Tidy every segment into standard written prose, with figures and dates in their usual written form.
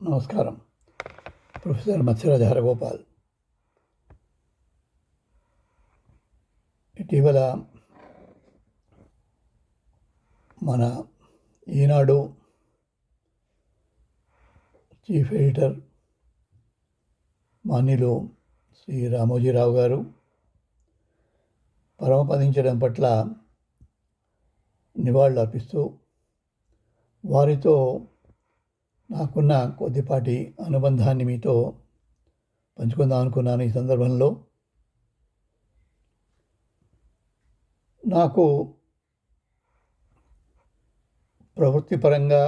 నమస్కారం. ప్రొఫెసర్ మత్స్యరాజ హరగోపాల్. ఇటీవల మన ఈనాడు చీఫ్ ఎడిటర్ మాన్యులు శ్రీ రామోజీరావు గారు పరమపదించడం పట్ల నివాళులు అర్పిస్తూ వారితో నాకున్న కొద్దిపాటి అనుబంధాన్ని మీతో పంచుకుందాం అనుకున్నాను. ఈ సందర్భంలో నాకు ప్రవృత్తిపరంగా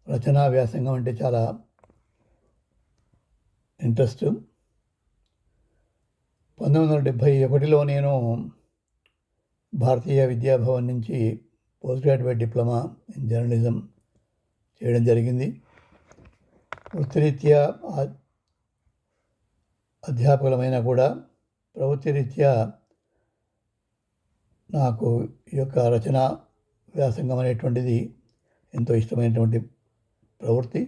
రచనా వ్యాసంగం అంటే చాలా ఇంట్రెస్ట్. 1971లో నేను భారతీయ విద్యాభవన్ నుంచి post graduate diploma in journalism చేయడం జరిగింది. వృత్తిరీత్యా అధ్యాపకులమైన కూడా ప్రవృత్తిరీత్యా నాకు ఈ యొక్క రచనా వ్యాసంగం అనేటువంటిది ఎంతో ఇష్టమైనటువంటి ప్రవృత్తి.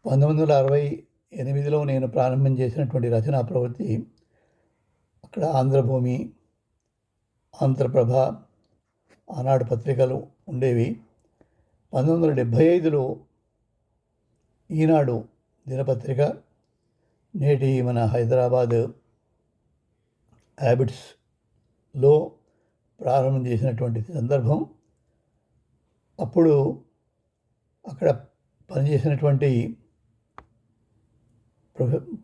1968లో నేను ప్రారంభం చేసినటువంటి రచనా ప్రవృత్తి అక్కడ ఆంధ్రభూమి, ఆంధ్రప్రభ, ఆనాడు పత్రికలు ఉండేవి. 1975లో ఈనాడు దినపత్రిక, నేటి మన హైదరాబాద్ హ్యాబిట్స్లో ప్రారంభం చేసినటువంటి సందర్భం. అప్పుడు అక్కడ పనిచేసినటువంటి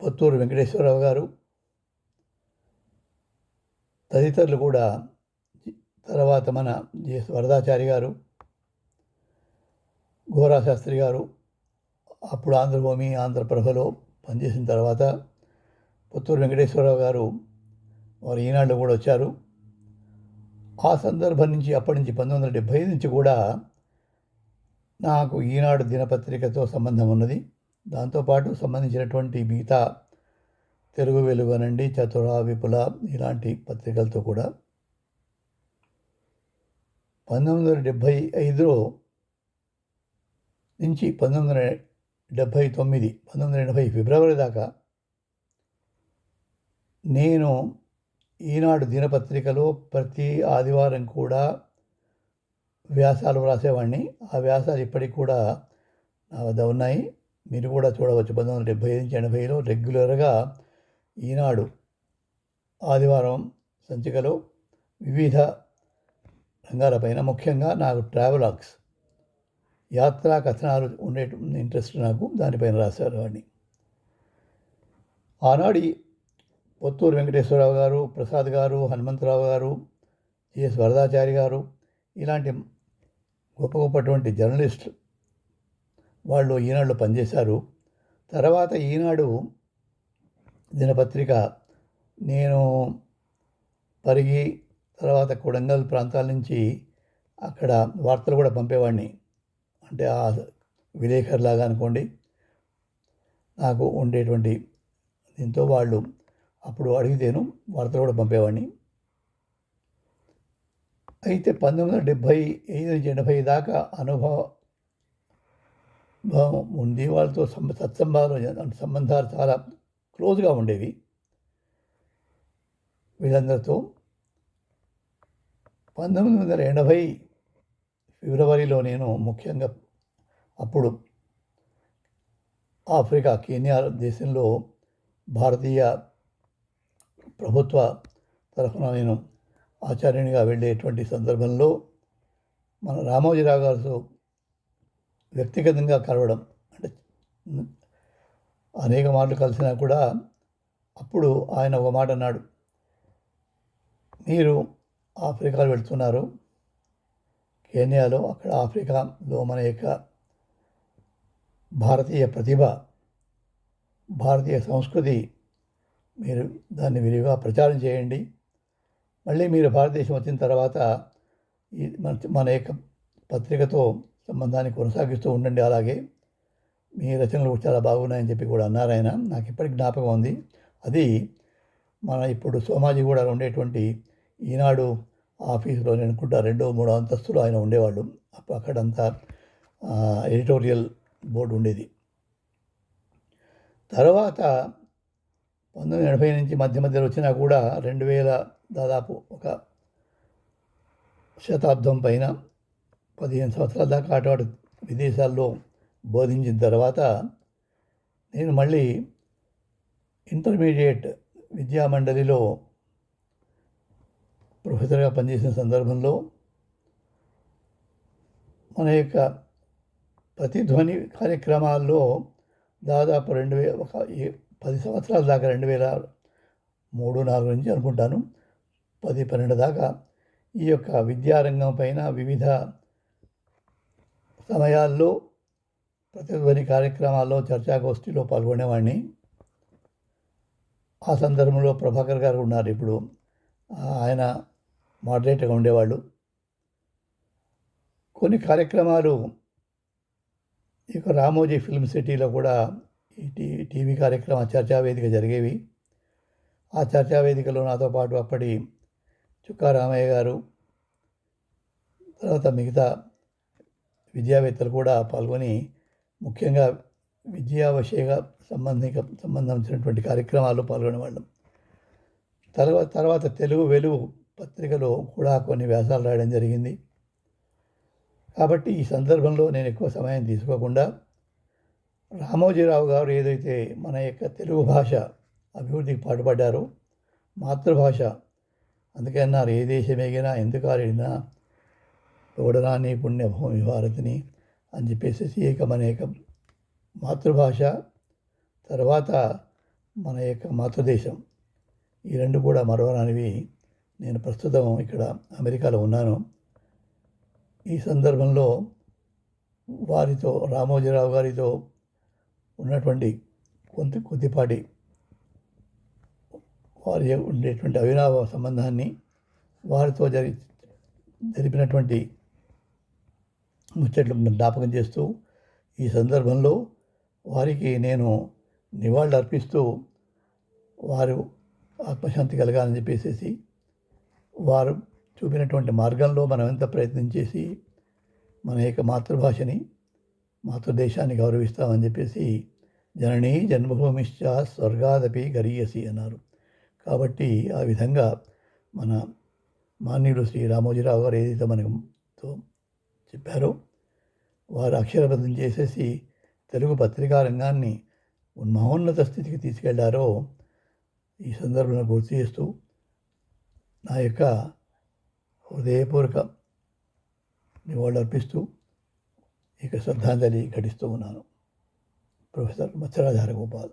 పొత్తూరు వెంకటేశ్వరరావు గారు తదితరులు కూడా, తర్వాత మన జెఎస్ వరదాచారి గారు, గోరా శాస్త్రి గారు అప్పుడు ఆంధ్రభూమి, ఆంధ్రప్రభలో పనిచేసిన తర్వాత పుత్తూరు వెంకటేశ్వరరావు గారు వారు ఈనాడులో కూడా వచ్చారు. ఆ సందర్భం నుంచి, అప్పటి నుంచి 1975 నుంచి కూడా నాకు ఈనాడు దినపత్రికతో సంబంధం ఉన్నది. దాంతోపాటు సంబంధించినటువంటి మిగతా తెలుగు వెలుగునండి, చతుర, విపుల ఇలాంటి పత్రికలతో కూడా 1975లో నుంచి 1980 ఫిబ్రవరి దాకా నేను ఈనాడు దినపత్రికలో ప్రతి ఆదివారం కూడా వ్యాసాలు వ్రాసేవాడిని. ఆ వ్యాసాలు ఇప్పటికి కూడా నా వద్ద ఉన్నాయి, మీరు కూడా చూడవచ్చు. 1975 నుంచి 80లో రెగ్యులర్గా ఈనాడు ఆదివారం సంచికలో వివిధ రంగాలపైన, ముఖ్యంగా నాకు ట్రావెలాగ్స్, యాత్రా కథనాలు ఉండే ఇంట్రెస్ట్ నాకు, దానిపైన రాసేవాడిని. ఆనాడి పొత్తూరు వెంకటేశ్వరరావు గారు, ప్రసాద్ గారు, హనుమంతరావు గారు, జెఎస్ వరదాచారి గారు ఇలాంటి గొప్ప గొప్పటువంటి జర్నలిస్టు వాళ్ళు ఈనాడులో పనిచేశారు. తర్వాత ఈనాడు దినపత్రిక నేను పరిగి, తర్వాత కొడంగల్ ప్రాంతాల నుంచి అక్కడ వార్తలు కూడా పంపేవాడిని. అంటే ఆ విలేకరులాగా అనుకోండి. నాకు ఉండేటువంటి దీంతో వాళ్ళు అప్పుడు అడిగితేను వార్తలు కూడా పంపేవాడిని. అయితే 1975 నుంచి 80 దాకా అనుభవం ఉంది. వాళ్ళతో సంబంధాలు చాలా క్లోజ్గా ఉండేవి వీళ్ళందరితో. 1980 ఫిబ్రవరిలో నేను ముఖ్యంగా అప్పుడు ఆఫ్రికా, కెన్యా దేశంలో భారతీయ ప్రభుత్వ తరఫున నేను ఆచార్యునిగా వెళ్ళేటువంటి సందర్భంలో మన రామోజీరావు గారితో వ్యక్తిగతంగా కలవడం, అంటే అనేక మార్లు కలిసినా కూడా అప్పుడు ఆయన ఒక మాట అన్నాడు, మీరు ఆఫ్రికాలో వెళ్తున్నారు, కెన్యాలో, అక్కడ ఆఫ్రికాలో మన యొక్క భారతీయ ప్రతిభ, భారతీయ సంస్కృతి, మీరు దాన్ని విరివిగా ప్రచారం చేయండి. మళ్ళీ మీరు భారతదేశం వచ్చిన తర్వాత మన యొక్క పత్రికతో సంబంధాన్ని కొనసాగిస్తూ ఉండండి, అలాగే మీ రచనలు చాలా బాగున్నాయని చెప్పి కూడా అన్నారు ఆయన. నాకు ఇప్పటికి జ్ఞాపకం ఉంది. అది మన ఇప్పుడు సోమాజిగూడలో ఉండేటువంటి ఈనాడు ఆఫీసులో, నేను అనుకుంటా 2వ 3వ అంతస్తులో ఆయన ఉండేవాళ్ళు. అక్కడంతా ఎడిటోరియల్ బోర్డు ఉండేది. తర్వాత 1980 నుంచి మధ్య మధ్యలో వచ్చినా కూడా 2000 దాదాపు ఒక శతాబ్దం పైన 15 సంవత్సరాల దాకా అటు విదేశాల్లో బోధించిన తర్వాత నేను మళ్ళీ ఇంటర్మీడియట్ విద్యామండలిలో ప్రొఫెసర్గా పనిచేసిన సందర్భంలో మన యొక్క ప్రతిధ్వని కార్యక్రమాల్లో దాదాపు 10 సంవత్సరాల దాకా 2003-2004 నుంచి అనుకుంటాను 10-12 దాకా ఈ యొక్క విద్యారంగం పైన వివిధ సమయాల్లో ప్రతిధ్వని కార్యక్రమాల్లో చర్చాగోష్ఠిలో పాల్గొనేవాడిని. ఆ సందర్భంలో ప్రభాకర్ గారు ఉన్నారు ఇప్పుడు, ఆయన మోడరేటర్గా ఉండేవాళ్ళు. కొన్ని కార్యక్రమాలు ఇక రామోజీ ఫిల్మ్ సిటీలో కూడా ఈ టీవీ కార్యక్రమ చర్చావేదిక జరిగేవి. ఆ చర్చావేదికలో నాతో పాటు అప్పటి చుక్కా రామయ్య గారు, తర్వాత మిగతా విద్యావేత్తలు కూడా పాల్గొని ముఖ్యంగా విద్యావిషయంగా సంబంధించినటువంటి కార్యక్రమాల్లో పాల్గొనేవాళ్ళం. తర్వాత తెలుగు వెలుగు పత్రికలో కూడా కొన్ని వ్యాసాలు రాయడం జరిగింది. కాబట్టి ఈ సందర్భంలో నేను ఎక్కువ సమయం తీసుకోకుండా రామోజీరావు గారు ఏదైతే మన యొక్క తెలుగు భాష అభివృద్ధికి పాటుపడ్డారో, మాతృభాష, అందుకే అన్నారు ఏ దేశమేగినా ఎందుకు ఆడినా తోడరాని పుణ్యభూమి భారతిని అని చెప్పేసి ఏకమనేక మాతృభాష, తర్వాత మన యొక్క మాతృదేశం, ఈ రెండు కూడా మరవరానివి. నేను ప్రస్తుతం ఇక్కడ అమెరికాలో ఉన్నాను. ఈ సందర్భంలో వారితో, రామోజీరావు గారితో ఉన్నటువంటి కొద్దిపాటి వారి ఉండేటువంటి అవినావ సంబంధాన్ని, వారితో జరిపినటువంటి ముచ్చట్లు జ్ఞాపకం చేస్తూ ఈ సందర్భంలో వారికి నేను నివాళులు అర్పిస్తూ వారు ఆత్మశాంతి కలగాలని చెప్పేసి, వారు చూపినటువంటి మార్గంలో మనం ఎంత ప్రయత్నం చేసి మన యొక్క మాతృభాషని, మాతృదేశాన్ని గౌరవిస్తామని చెప్పేసి జననీ జన్మభూమిశ్చ స్వర్గాదపి గరీయసి అన్నారు. కాబట్టి ఆ విధంగా మన మాన్యుడు శ్రీ రామోజీరావు గారు ఏదైతే మనతో చెప్పారో, వారు అక్షరబద్ధం చేసేసి తెలుగు పత్రికా రంగాన్ని మహోన్నత స్థితికి తీసుకెళ్లారో ఈ సందర్భంలో గుర్తు చేస్తూ నా యొక్క హృదయపూర్వక నివాళులు అర్పిస్తూ ఇక శ్రద్ధాంజలి ఘటిస్తూ ఉన్నాను. ప్రొఫెసర్ మత్స్యరాజ హరగోపాల్.